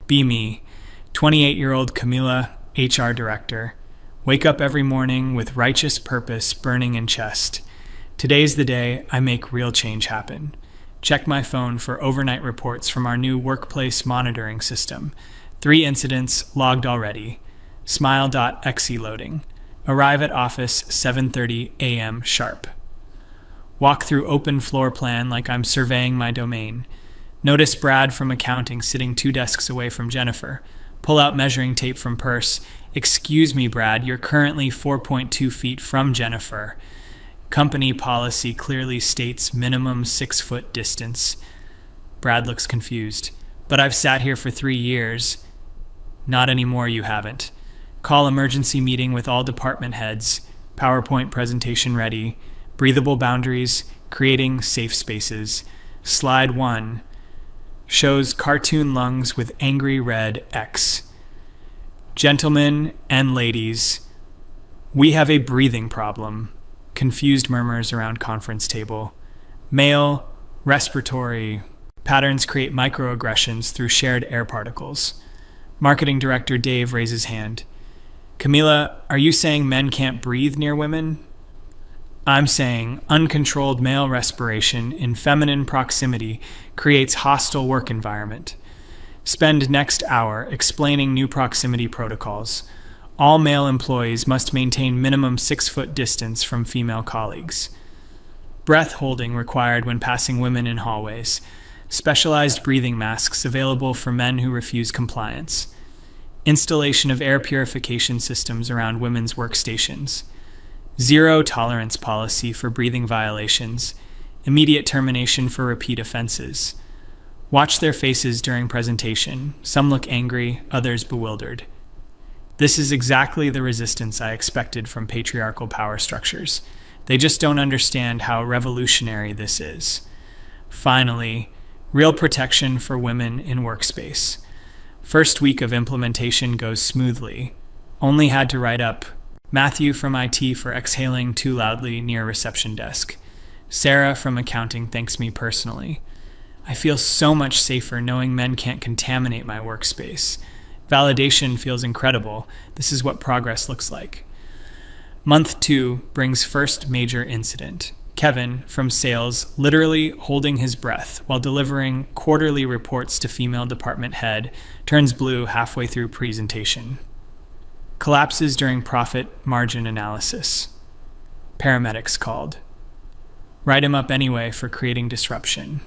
Be me, 28-year-old Camila, HR director. Wake up every morning with righteous purpose burning in chest. Today's the day I make real change happen. Check my phone for overnight reports from our new workplace monitoring system. 3 incidents logged already. Smile.exe loading. Arrive at office 7:30 a.m. sharp. Walk through open floor plan like I'm surveying my domain. Notice Brad from accounting sitting 2 desks away from Jennifer. Pull out measuring tape from purse. Excuse me, Brad, you're currently 4.2 feet from Jennifer. Company policy clearly states minimum 6-foot distance. Brad looks confused. But I've sat here for 3 years. Not anymore, you haven't. Call emergency meeting with all department heads. PowerPoint presentation ready. Breathable boundaries. Creating safe spaces. Slide 1. Shows cartoon lungs with angry red X. Gentlemen and ladies, we have a breathing problem. Confused murmurs around conference table. Male, respiratory patterns create microaggressions through shared air particles. Marketing director Dave raises hand. Camila, are you saying men can't breathe near women? I'm saying uncontrolled male respiration in feminine proximity creates hostile work environment. Spend next hour explaining new proximity protocols. All male employees must maintain minimum 6-foot distance from female colleagues. Breath holding required when passing women in hallways. Specialized breathing masks available for men who refuse compliance. Installation of air purification systems around women's workstations. Zero tolerance policy for breathing violations. Immediate termination for repeat offenses. Watch their faces during presentation. Some look angry, others bewildered. This is exactly the resistance I expected from patriarchal power structures. They just don't understand how revolutionary this is. Finally, real protection for women in workspace. First week of implementation goes smoothly. Only had to write up Matthew from IT for exhaling too loudly near reception desk. Sarah from accounting thanks me personally. I feel so much safer knowing men can't contaminate my workspace. Validation feels incredible. This is what progress looks like. Month 2 brings first major incident. Kevin from sales literally holding his breath while delivering quarterly reports to female department head turns blue halfway through presentation. Collapses during profit margin analysis. Paramedics called. Write him up anyway for creating disruption.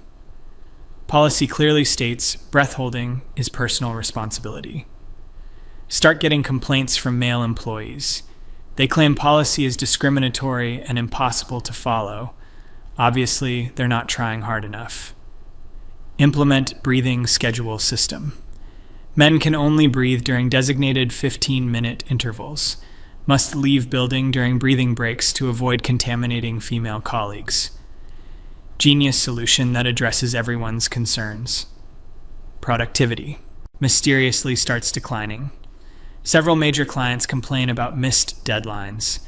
Policy clearly states breath holding is personal responsibility. Start getting complaints from male employees. They claim policy is discriminatory and impossible to follow. Obviously, they're not trying hard enough. Implement breathing schedule system. Men can only breathe during designated 15-minute intervals. Must leave building during breathing breaks to avoid contaminating female colleagues. Genius solution that addresses everyone's concerns. Productivity. Mysteriously starts declining. Several major clients complain about missed deadlines.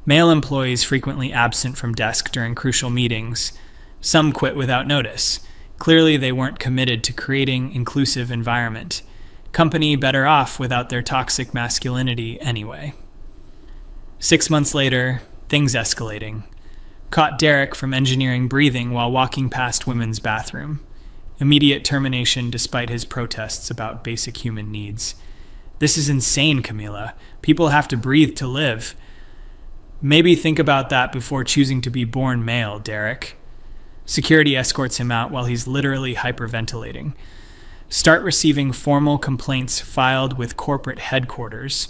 Male employees frequently absent from desk during crucial meetings. Some quit without notice. Clearly they weren't committed to creating inclusive environment. Company better off without their toxic masculinity anyway. 6 months later, things escalating. Caught Derek from engineering breathing while walking past women's bathroom. Immediate termination despite his protests about basic human needs. This is insane, Camila. People have to breathe to live. Maybe think about that before choosing to be born male, Derek. Security escorts him out while he's literally hyperventilating. Start receiving formal complaints filed with corporate headquarters.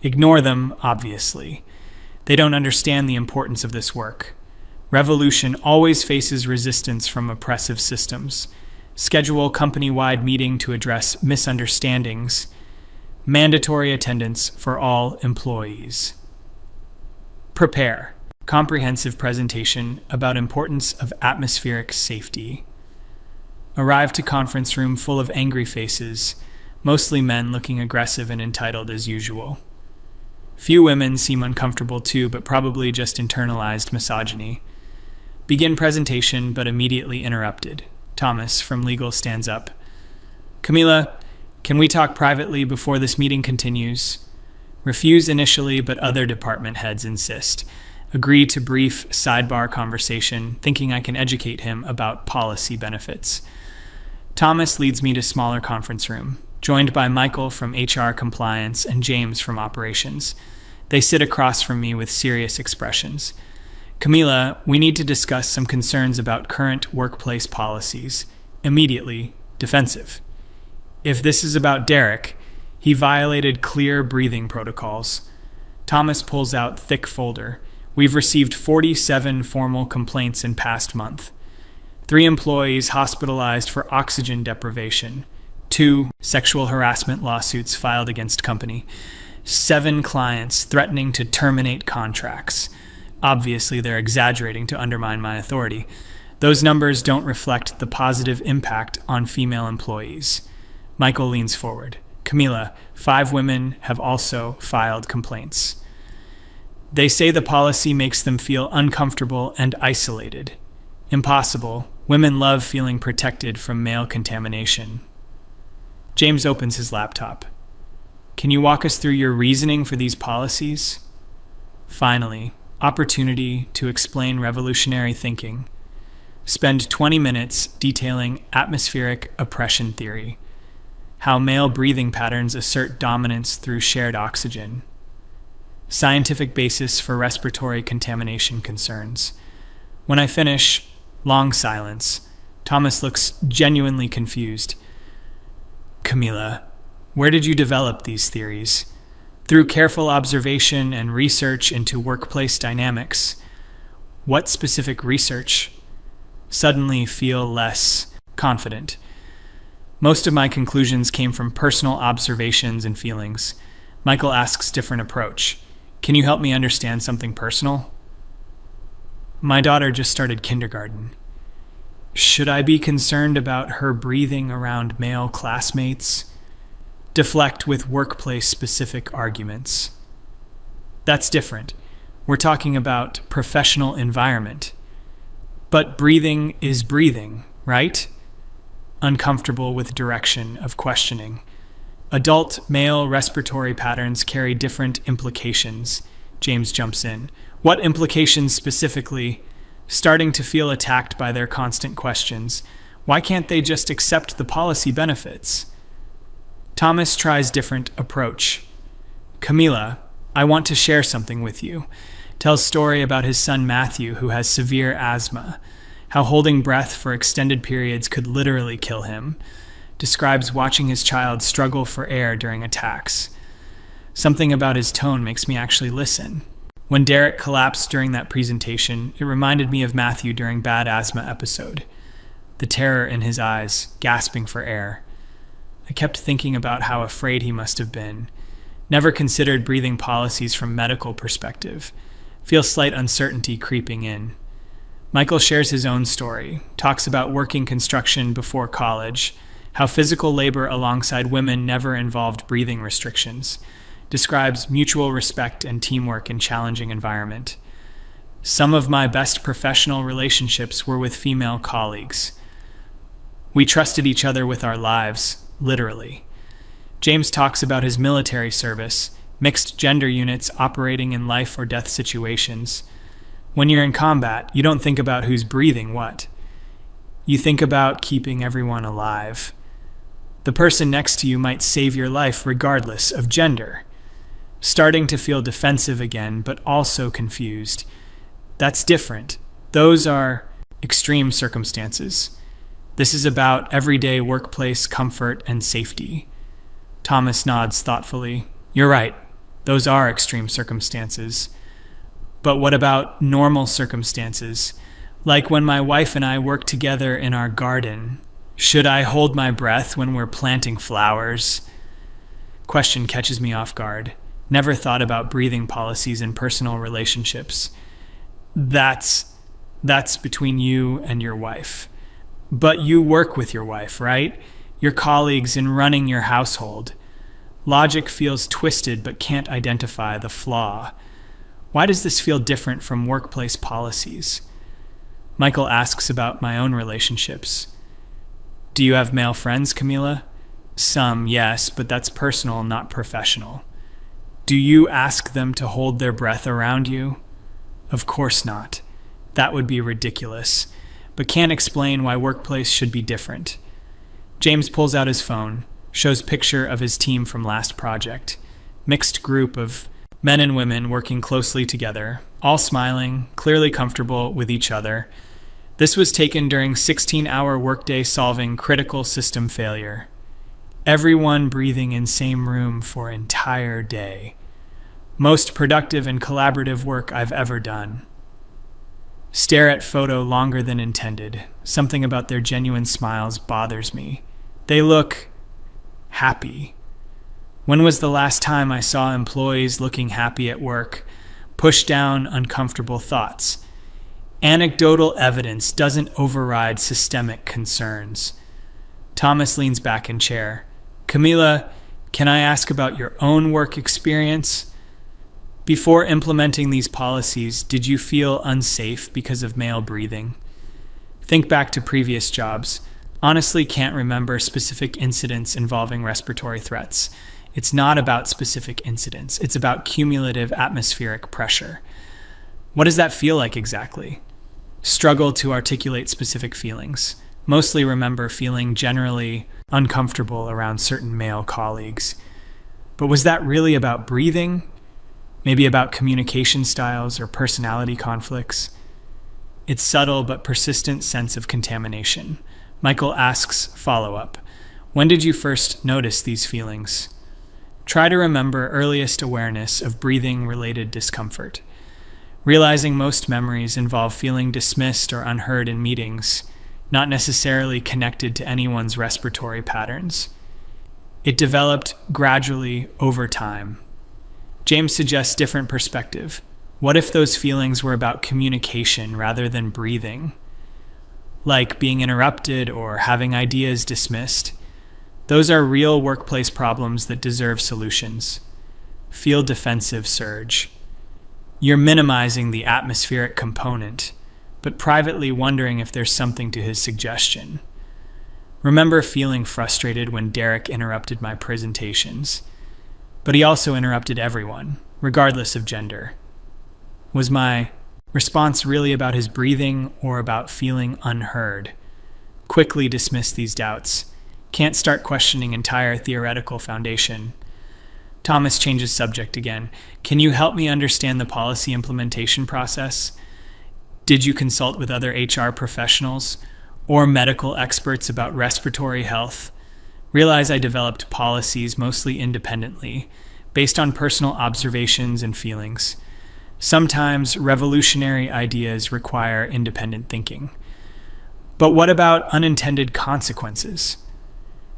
Ignore them, obviously. They don't understand the importance of this work. Revolution always faces resistance from oppressive systems. Schedule company-wide meeting to address misunderstandings. Mandatory attendance for all employees. Prepare. Comprehensive presentation about importance of atmospheric safety. Arrive to conference room full of angry faces, mostly men looking aggressive and entitled as usual. Few women seem uncomfortable too, but probably just internalized misogyny. Begin presentation, but immediately interrupted. Thomas from legal stands up. Camila, Can we talk privately before this meeting continues? Refuse initially, but other department heads insist. Agree to brief sidebar conversation, thinking I can educate him about policy benefits. Thomas leads me to smaller conference room, joined by Michael from HR compliance and James from operations. They sit across from me with serious expressions. Camila, we need to discuss some concerns about current workplace policies. Immediately defensive. If this is about Derek, he violated clear breathing protocols. Thomas pulls out thick folder. We've received 47 formal complaints in past month. 3 employees hospitalized for oxygen deprivation. 2 sexual harassment lawsuits filed against company. 7 clients threatening to terminate contracts. Obviously, they're exaggerating to undermine my authority. Those numbers don't reflect the positive impact on female employees. Michael leans forward. Camila, 5 women have also filed complaints. They say the policy makes them feel uncomfortable and isolated. Impossible. Women love feeling protected from male contamination. James opens his laptop. Can you walk us through your reasoning for these policies? Finally, opportunity to explain revolutionary thinking. Spend 20 minutes detailing atmospheric oppression theory, how male breathing patterns assert dominance through shared oxygen, scientific basis for respiratory contamination concerns. When I finish, long silence. Thomas looks genuinely confused. Camila, where did you develop these theories? Through careful observation and research into workplace dynamics. What specific research? Suddenly feel less confident. Most of my conclusions came from personal observations and feelings. Michael asks different approach. Can you help me understand something personal? My daughter just started kindergarten. Should I be concerned about her breathing around male classmates? Deflect with workplace-specific arguments. That's different. We're talking about professional environment. But breathing is breathing, right? Uncomfortable with direction of questioning. Adult male respiratory patterns carry different implications. James jumps in. What implications specifically? Starting to feel attacked by their constant questions. Why can't they just accept the policy benefits? Thomas tries different approach. Camila, I want to share something with you. Tells story about his son Matthew, who has severe asthma. How holding breath for extended periods could literally kill him. Describes watching his child struggle for air during attacks. Something about his tone makes me actually listen. When Derek collapsed during that presentation, it reminded me of Matthew during bad asthma episode. The terror in his eyes, gasping for air. I kept thinking about how afraid he must have been. Never considered breathing policies from medical perspective. Feel slight uncertainty creeping in. Michael shares his own story, talks about working construction before college, how physical labor alongside women never involved breathing restrictions, describes mutual respect and teamwork in challenging environment. Some of my best professional relationships were with female colleagues. We trusted each other with our lives, literally. James talks about his military service, mixed gender units operating in life or death situations. When you're in combat, you don't think about who's breathing what. You think about keeping everyone alive. The person next to you might save your life regardless of gender. Starting to feel defensive again, but also confused. That's different. Those are extreme circumstances. This is about everyday workplace comfort and safety. Thomas nods thoughtfully. You're right. Those are extreme circumstances. But what about normal circumstances? Like when my wife and I work together in our garden. Should I hold my breath when we're planting flowers? Question catches me off guard. Never thought about breathing policies in personal relationships. That's between you and your wife. But you work with your wife, right? Your colleagues in running your household. Logic feels twisted but can't identify the flaw. Why does this feel different from workplace policies? Michael asks about my own relationships. Do you have male friends, Camila? Some, yes, but that's personal, not professional. Do you ask them to hold their breath around you? Of course not. That would be ridiculous, but can't explain why workplace should be different. James pulls out his phone, shows picture of his team from last project. Mixed group of men and women working closely together, all smiling, clearly comfortable with each other. This was taken during 16-hour workday solving critical system failure. Everyone breathing in same room for entire day. Most productive and collaborative work I've ever done. Stare at photo longer than intended. Something about their genuine smiles bothers me. They look happy. When was the last time I saw employees looking happy at work? Push down uncomfortable thoughts. Anecdotal evidence doesn't override systemic concerns. Thomas leans back in chair. Camila, can I ask about your own work experience? Before implementing these policies, did you feel unsafe because of male breathing? Think back to previous jobs. Honestly, can't remember specific incidents involving respiratory threats. It's not about specific incidents. It's about cumulative atmospheric pressure. What does that feel like exactly? Struggle to articulate specific feelings. Mostly remember feeling generally uncomfortable around certain male colleagues. But was that really about breathing? Maybe about communication styles or personality conflicts? It's subtle but persistent sense of contamination. Michael asks follow-up. When did you first notice these feelings? Try to remember earliest awareness of breathing-related discomfort. Realizing most memories involve feeling dismissed or unheard in meetings, not necessarily connected to anyone's respiratory patterns. It developed gradually over time. James suggests different perspective. What if those feelings were about communication rather than breathing? Like being interrupted or having ideas dismissed? Those are real workplace problems that deserve solutions. Feel defensive surge. You're minimizing the atmospheric component, but privately wondering if there's something to his suggestion. Remember feeling frustrated when Derek interrupted my presentations, but he also interrupted everyone, regardless of gender. Was my response really about his breathing or about feeling unheard? Quickly dismiss these doubts. Can't start questioning entire theoretical foundation. Thomas changes subject again. Can you help me understand the policy implementation process? Did you consult with other HR professionals or medical experts about respiratory health? Realize I developed policies mostly independently, based on personal observations and feelings. Sometimes revolutionary ideas require independent thinking. But what about unintended consequences?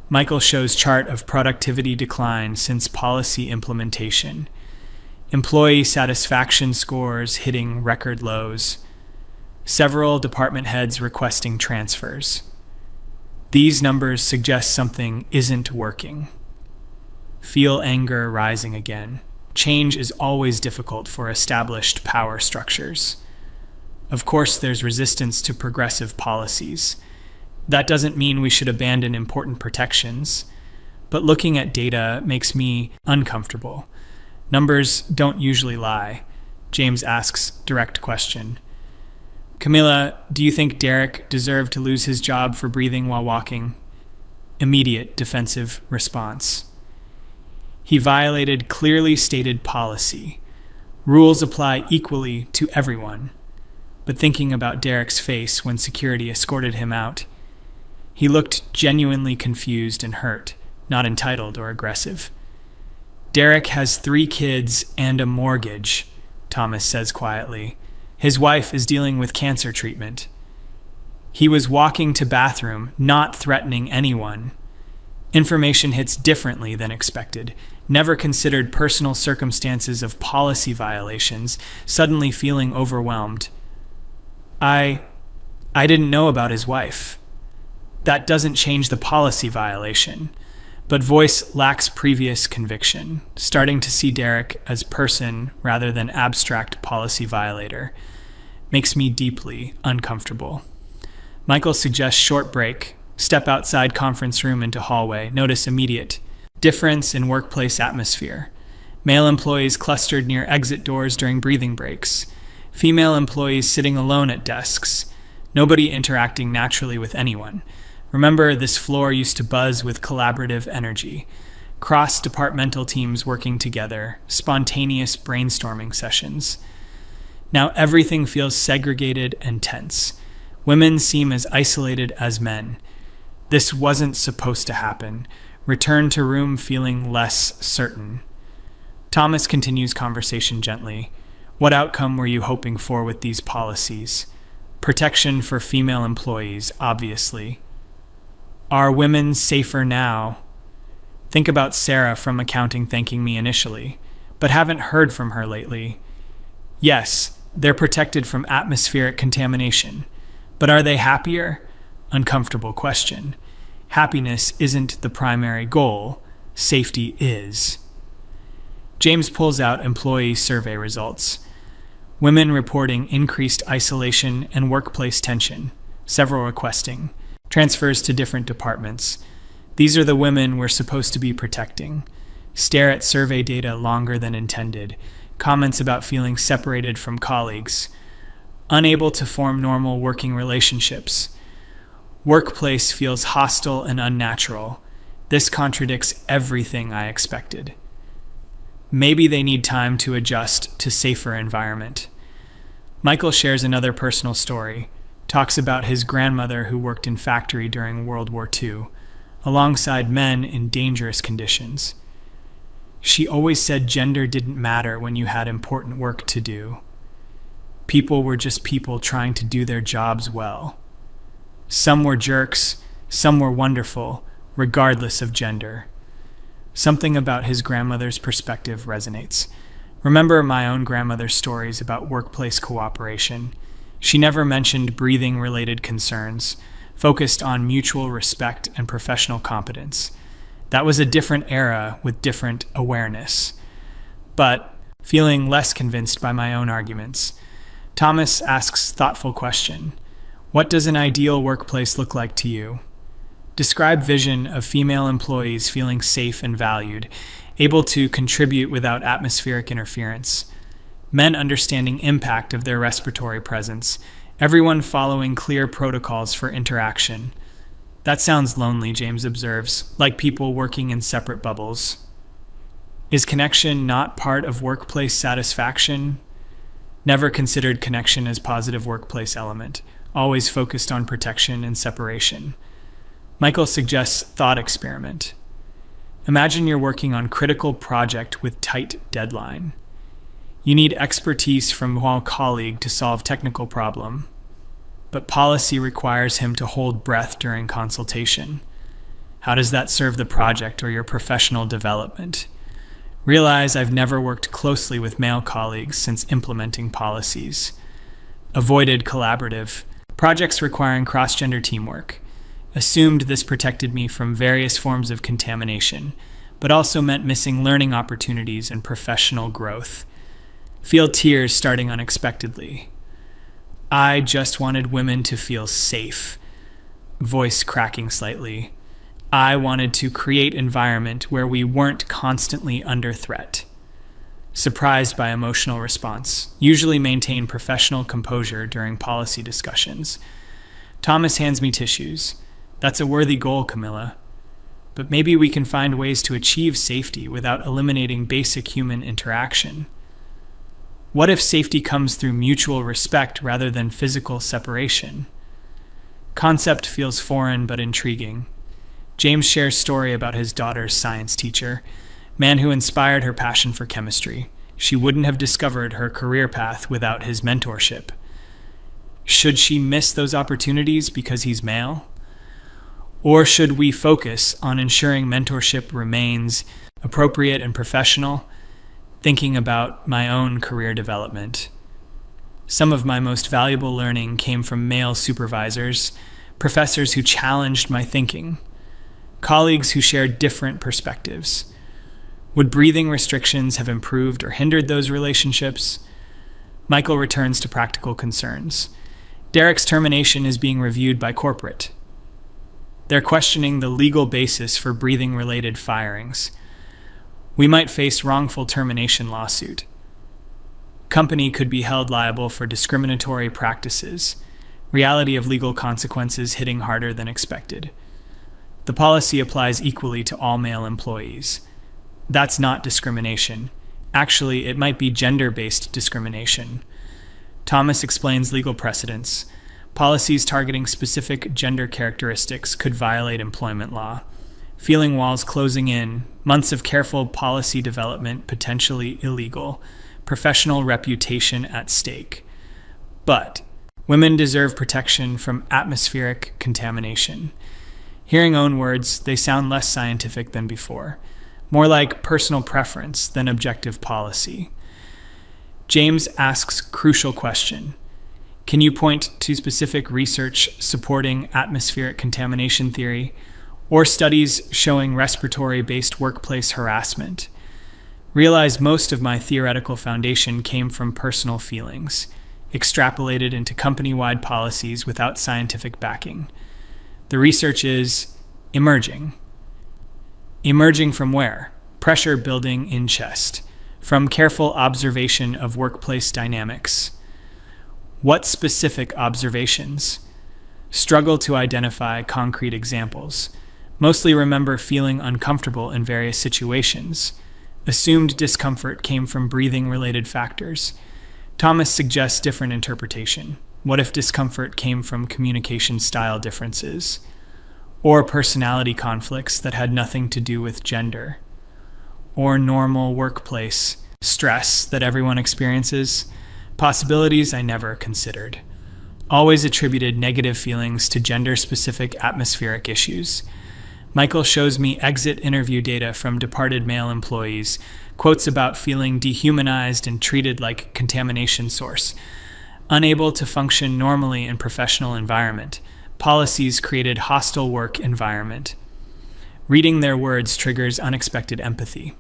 Michael shows chart of productivity decline since policy implementation. Employee satisfaction scores hitting record lows. Several department heads requesting transfers. These numbers suggest something isn't working. Feel anger rising again. Change is always difficult for established power structures. Of course, there's resistance to progressive policies. That doesn't mean we should abandon important protections, but looking at data makes me uncomfortable. Numbers don't usually lie. James asks direct question. Camila, do you think Derek deserved to lose his job for breathing while walking? Immediate defensive response. He violated clearly stated policy. Rules apply equally to everyone. But thinking about Derek's face when security escorted him out, he looked genuinely confused and hurt, not entitled or aggressive. Derek has 3 kids and a mortgage, Thomas says quietly. His wife is dealing with cancer treatment. He was walking to bathroom, not threatening anyone. Information hits differently than expected. Never considered personal circumstances of policy violations, suddenly feeling overwhelmed. I didn't know about his wife. That doesn't change the policy violation, but voice lacks previous conviction, starting to see Derek as person rather than abstract policy violator. Makes me deeply uncomfortable. Michael suggests short break, Step outside conference room into hallway. Notice immediate difference in workplace atmosphere. Male employees clustered near exit doors during breathing breaks. Female employees sitting alone at desks. Nobody interacting naturally with anyone. Remember, this floor used to buzz with collaborative energy. Cross-departmental teams working together. Spontaneous brainstorming sessions. Now everything feels segregated and tense. Women seem as isolated as men. This wasn't supposed to happen. Return to room feeling less certain. Thomas continues conversation gently. What outcome were you hoping for with these policies? Protection for female employees, obviously. Are women safer now? Think about Sarah from accounting thanking me initially, but haven't heard from her lately. Yes, they're protected from atmospheric contamination. But are they happier? Uncomfortable question. Happiness isn't the primary goal. Safety is. James pulls out employee survey results. Women reporting increased isolation and workplace tension, several requesting. Transfers to different departments. These are the women we're supposed to be protecting. Stare at survey data longer than intended. Comments about feeling separated from colleagues. Unable to form normal working relationships. Workplace feels hostile and unnatural. This contradicts everything I expected. Maybe they need time to adjust to safer environment. Michael shares another personal story, talks about his grandmother who worked in factory during World War II, alongside men in dangerous conditions. She always said gender didn't matter when you had important work to do. People were just people trying to do their jobs well. Some were jerks, some were wonderful, regardless of gender. Something about his grandmother's perspective resonates. Remember my own grandmother's stories about workplace cooperation. She never mentioned breathing-related concerns, focused on mutual respect and professional competence. That was a different era with different awareness. But, feeling less convinced by my own arguments, Thomas asks thoughtful question. What does an ideal workplace look like to you? Describe vision of female employees feeling safe and valued, able to contribute without atmospheric interference. Men understanding impact of their respiratory presence. Everyone following clear protocols for interaction. That sounds lonely, James observes, like people working in separate bubbles. Is connection not part of workplace satisfaction? Never considered connection as positive workplace element, always focused on protection and separation. Michael suggests thought experiment. Imagine you're working on critical project with tight deadline. You need expertise from one colleague to solve technical problem, but policy requires him to hold breath during consultation. How does that serve the project or your professional development? Realize I've never worked closely with male colleagues since implementing policies. Avoided collaborative projects requiring cross-gender teamwork. Assumed this protected me from various forms of contamination, but also meant missing learning opportunities and professional growth. Feel tears starting unexpectedly. I just wanted women to feel safe. Voice cracking slightly. I wanted to create environment where we weren't constantly under threat. Surprised by emotional response. Usually maintain professional composure during policy discussions. Thomas hands me tissues. That's a worthy goal, Camilla. But maybe we can find ways to achieve safety without eliminating basic human interaction. What if safety comes through mutual respect rather than physical separation? Concept feels foreign but intriguing. James shares story about his daughter's science teacher, man who inspired her passion for chemistry. She wouldn't have discovered her career path without his mentorship. Should she miss those opportunities because he's male? Or should we focus on ensuring mentorship remains appropriate and professional, thinking about my own career development? Some of my most valuable learning came from male supervisors, professors who challenged my thinking, colleagues who shared different perspectives. Would breathing restrictions have improved or hindered those relationships? Michael returns to practical concerns. Derek's termination is being reviewed by corporate. They're questioning the legal basis for breathing-related firings. We might face wrongful termination lawsuit. Company could be held liable for discriminatory practices. Reality of legal consequences hitting harder than expected. The policy applies equally to all male employees. That's not discrimination. Actually, it might be gender-based discrimination. Thomas explains legal precedents. Policies targeting specific gender characteristics could violate employment law. Feeling walls closing in, months of careful policy development potentially illegal, professional reputation at stake. But women deserve protection from atmospheric contamination. Hearing own words, they sound less scientific than before, more like personal preference than objective policy. James asks crucial question. Can you point to specific research supporting atmospheric contamination theory or studies showing respiratory-based workplace harassment? Realize most of my theoretical foundation came from personal feelings, extrapolated into company-wide policies without scientific backing. The research is emerging. Emerging from where? Pressure building in chest. From careful observation of workplace dynamics. What specific observations? Struggle to identify concrete examples. Mostly remember feeling uncomfortable in various situations. Assumed discomfort came from breathing-related factors. Thomas suggests different interpretation. What if discomfort came from communication style differences? Or personality conflicts that had nothing to do with gender? Or normal workplace stress that everyone experiences? Possibilities I never considered. Always attributed negative feelings to gender-specific atmospheric issues. Michael shows me exit interview data from departed male employees, quotes about feeling dehumanized and treated like contamination source, unable to function normally in professional environment. Policies created hostile work environment. Reading their words triggers unexpected empathy.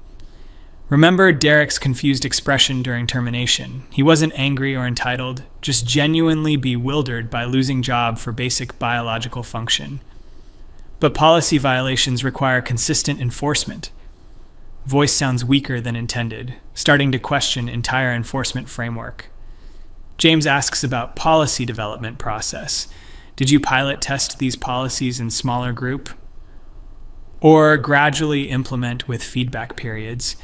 Remember Derek's confused expression during termination. He wasn't angry or entitled, just genuinely bewildered by losing job for basic biological function. But policy violations require consistent enforcement. Voice sounds weaker than intended, starting to question entire enforcement framework. James asks about policy development process. Did you pilot test these policies in smaller group? Or gradually implement with feedback periods?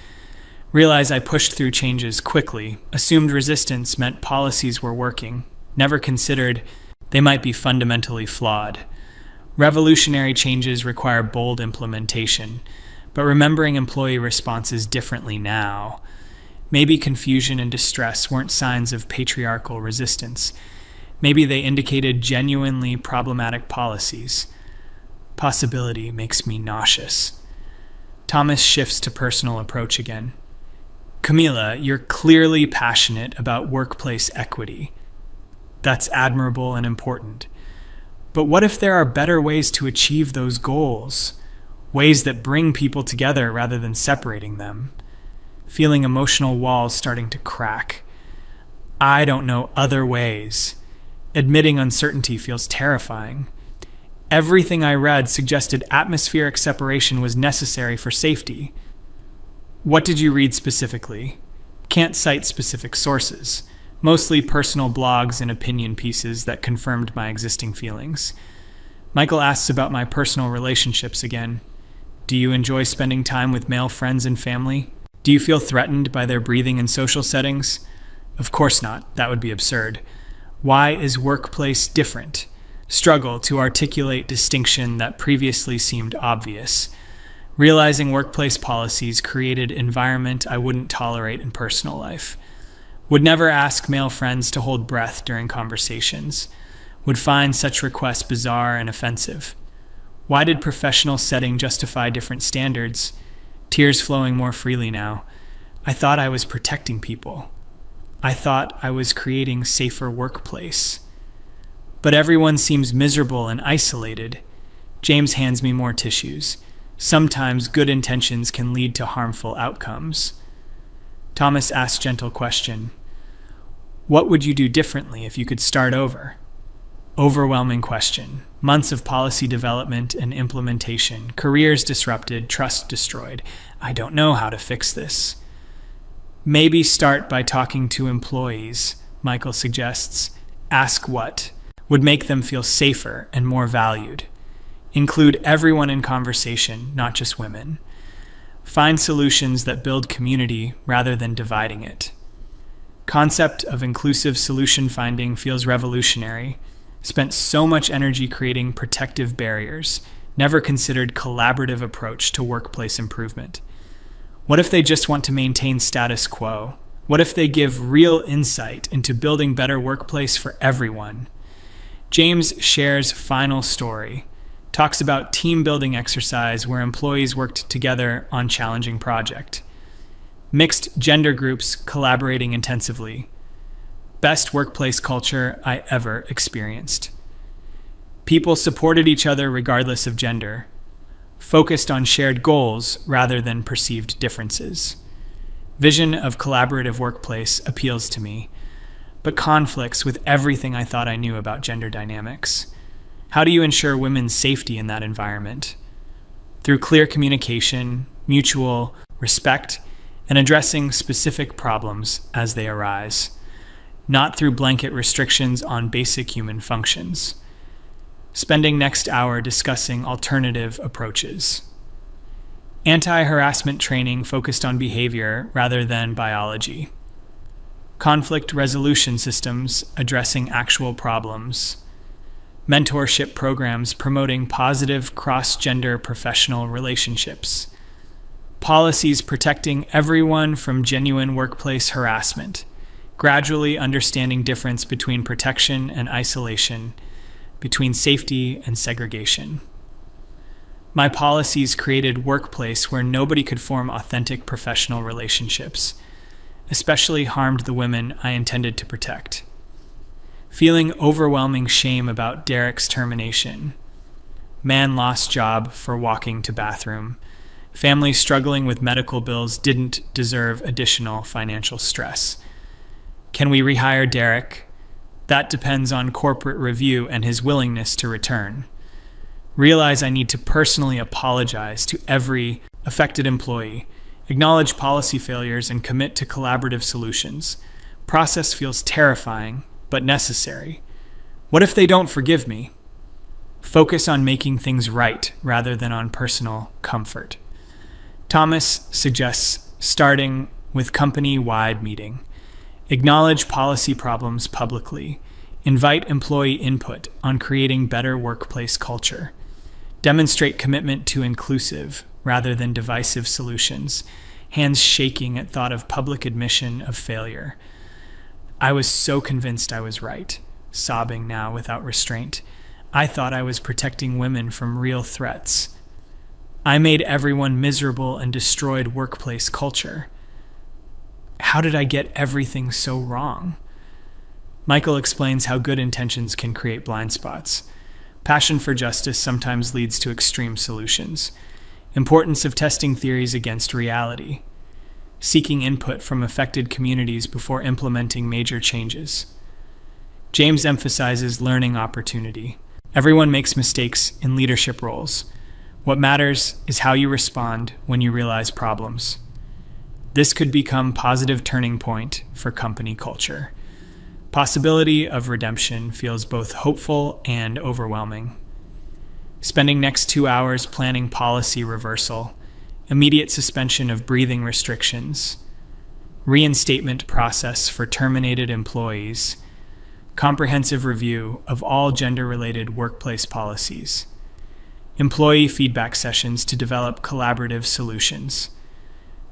Realize I pushed through changes quickly, assumed resistance meant policies were working, never considered they might be fundamentally flawed. Revolutionary changes require bold implementation, but remembering employee responses differently now. Maybe confusion and distress weren't signs of patriarchal resistance. Maybe they indicated genuinely problematic policies. Possibility makes me nauseous. Thomas shifts to personal approach again. Camila, you're clearly passionate about workplace equity. That's admirable and important. But what if there are better ways to achieve those goals? Ways that bring people together rather than separating them? Feeling emotional walls starting to crack. I don't know other ways. Admitting uncertainty feels terrifying. Everything I read suggested atmospheric separation was necessary for safety. What did you read specifically? Can't cite specific sources. Mostly personal blogs and opinion pieces that confirmed my existing feelings. Michael asks about my personal relationships again. Do you enjoy spending time with male friends and family? Do you feel threatened by their breathing in social settings? Of course not. That would be absurd. Why is workplace different? Struggle to articulate distinction that previously seemed obvious. Realizing workplace policies created environment I wouldn't tolerate in personal life. Would never ask male friends to hold breath during conversations. Would find such requests bizarre and offensive. Why did professional setting justify different standards? Tears flowing more freely now. I thought I was protecting people. I thought I was creating safer workplace. But everyone seems miserable and isolated. James hands me more tissues. Sometimes good intentions can lead to harmful outcomes. Thomas asks gentle question. What would you do differently if you could start over? Overwhelming question. Months of policy development and implementation. Careers disrupted, trust destroyed. I don't know how to fix this. Maybe start by talking to employees, Michael suggests. Ask what would make them feel safer and more valued. Include everyone in conversation, not just women. Find solutions that build community rather than dividing it. Concept of inclusive solution finding feels revolutionary. Spent so much energy creating protective barriers, never considered collaborative approach to workplace improvement. What if they just want to maintain status quo? What if they give real insight into building better workplace for everyone? James shares final story, talks about team building exercise where employees worked together on challenging project. Mixed gender groups collaborating intensively. Best workplace culture I ever experienced. People supported each other regardless of gender, focused on shared goals rather than perceived differences. Vision of collaborative workplace appeals to me, but conflicts with everything I thought I knew about gender dynamics. How do you ensure women's safety in that environment? Through clear communication, mutual respect, and addressing specific problems as they arise, not through blanket restrictions on basic human functions. Spending next hour discussing alternative approaches. Anti-harassment training focused on behavior rather than biology. Conflict resolution systems addressing actual problems. Mentorship programs promoting positive cross-gender professional relationships. Policies protecting everyone from genuine workplace harassment. Gradually understanding difference between protection and isolation, between safety and segregation. My policies created workplace where nobody could form authentic professional relationships, especially harmed the women I intended to protect. Feeling overwhelming shame about Derek's termination. Man lost job for walking to bathroom. Family struggling with medical bills didn't deserve additional financial stress. Can we rehire Derek? That depends on corporate review and his willingness to return. Realize I need to personally apologize to every affected employee, acknowledge policy failures, and commit to collaborative solutions. Process feels terrifying, but necessary. What if they don't forgive me? Focus on making things right rather than on personal comfort. Thomas suggests starting with company-wide meeting. Acknowledge policy problems publicly. Invite employee input on creating better workplace culture. Demonstrate commitment to inclusive rather than divisive solutions. Hands shaking at thought of public admission of failure. I was so convinced I was right, sobbing now without restraint. I thought I was protecting women from real threats. I made everyone miserable and destroyed workplace culture. How did I get everything so wrong? Michael explains how good intentions can create blind spots. Passion for justice sometimes leads to extreme solutions. Importance of testing theories against reality. Seeking input from affected communities before implementing major changes. James emphasizes learning opportunity. Everyone makes mistakes in leadership roles. What matters is how you respond when you realize problems. This could become positive turning point for company culture. Possibility of redemption feels both hopeful and overwhelming. Spending next 2 hours planning policy reversal, immediate suspension of breathing restrictions, reinstatement process for terminated employees, comprehensive review of all gender-related workplace policies, employee feedback sessions to develop collaborative solutions,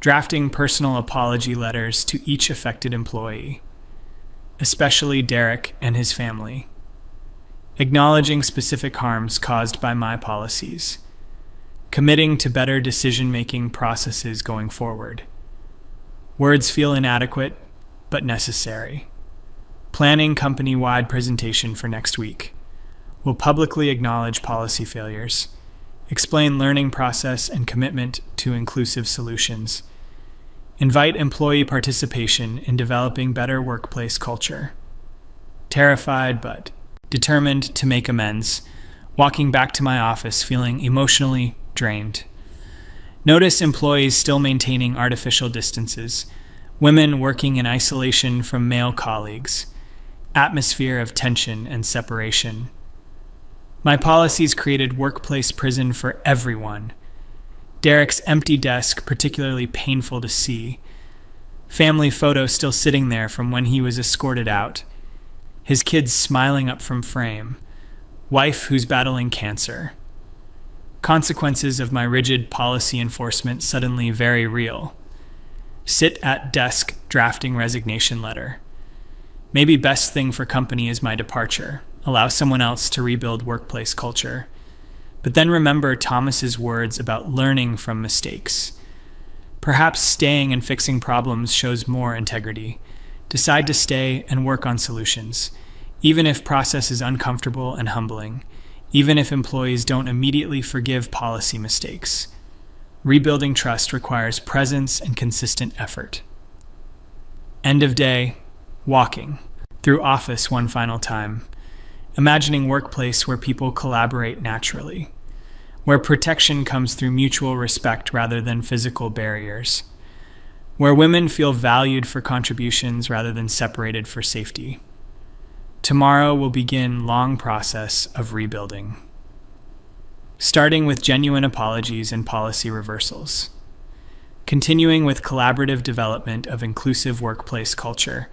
drafting personal apology letters to each affected employee, especially Derek and his family, acknowledging specific harms caused by my policies, committing to better decision-making processes going forward. Words feel inadequate, but necessary. Planning company-wide presentation for next week. Will publicly acknowledge policy failures, explain learning process and commitment to inclusive solutions, invite employee participation in developing better workplace culture. Terrified but determined to make amends, walking back to my office feeling emotionally drained. Notice employees still maintaining artificial distances, women working in isolation from male colleagues, atmosphere of tension and separation. My policies created workplace prison for everyone. Derek's empty desk particularly painful to see. Family photo still sitting there from when he was escorted out. His kids smiling up from frame. Wife who's battling cancer. Consequences of my rigid policy enforcement suddenly very real. Sit at desk drafting resignation letter. Maybe best thing for company is my departure. Allow someone else to rebuild workplace culture. But then remember Thomas's words about learning from mistakes. Perhaps staying and fixing problems shows more integrity. Decide to stay and work on solutions, even if process is uncomfortable and humbling, even if employees don't immediately forgive policy mistakes. Rebuilding trust requires presence and consistent effort. End of day, walking through office one final time, imagining workplace where people collaborate naturally, where protection comes through mutual respect rather than physical barriers, where women feel valued for contributions rather than separated for safety. Tomorrow will begin long process of rebuilding, starting with genuine apologies and policy reversals, continuing with collaborative development of inclusive workplace culture,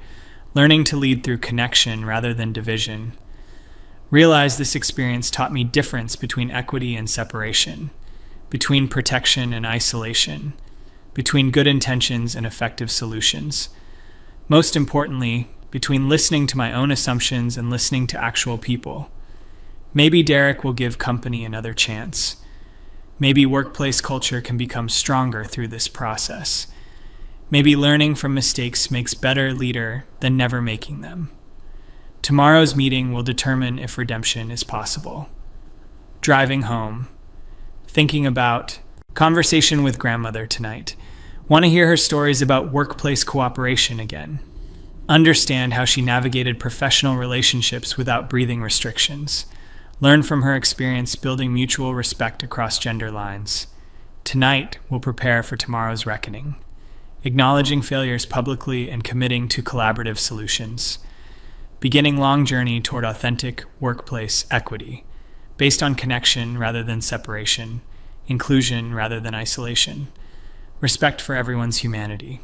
learning to lead through connection rather than division. Realize this experience taught me difference between equity and separation, between protection and isolation, between good intentions and effective solutions. Most importantly, between listening to my own assumptions and listening to actual people. Maybe Derek will give company another chance. Maybe workplace culture can become stronger through this process. Maybe learning from mistakes makes better leader than never making them. Tomorrow's meeting will determine if redemption is possible. Driving home, thinking about conversation with grandmother tonight. Want to hear her stories about workplace cooperation again. Understand how she navigated professional relationships without breathing restrictions. Learn from her experience building mutual respect across gender lines. Tonight, we'll prepare for tomorrow's reckoning, acknowledging failures publicly and committing to collaborative solutions. Beginning long journey toward authentic workplace equity, based on connection rather than separation, inclusion rather than isolation, respect for everyone's humanity.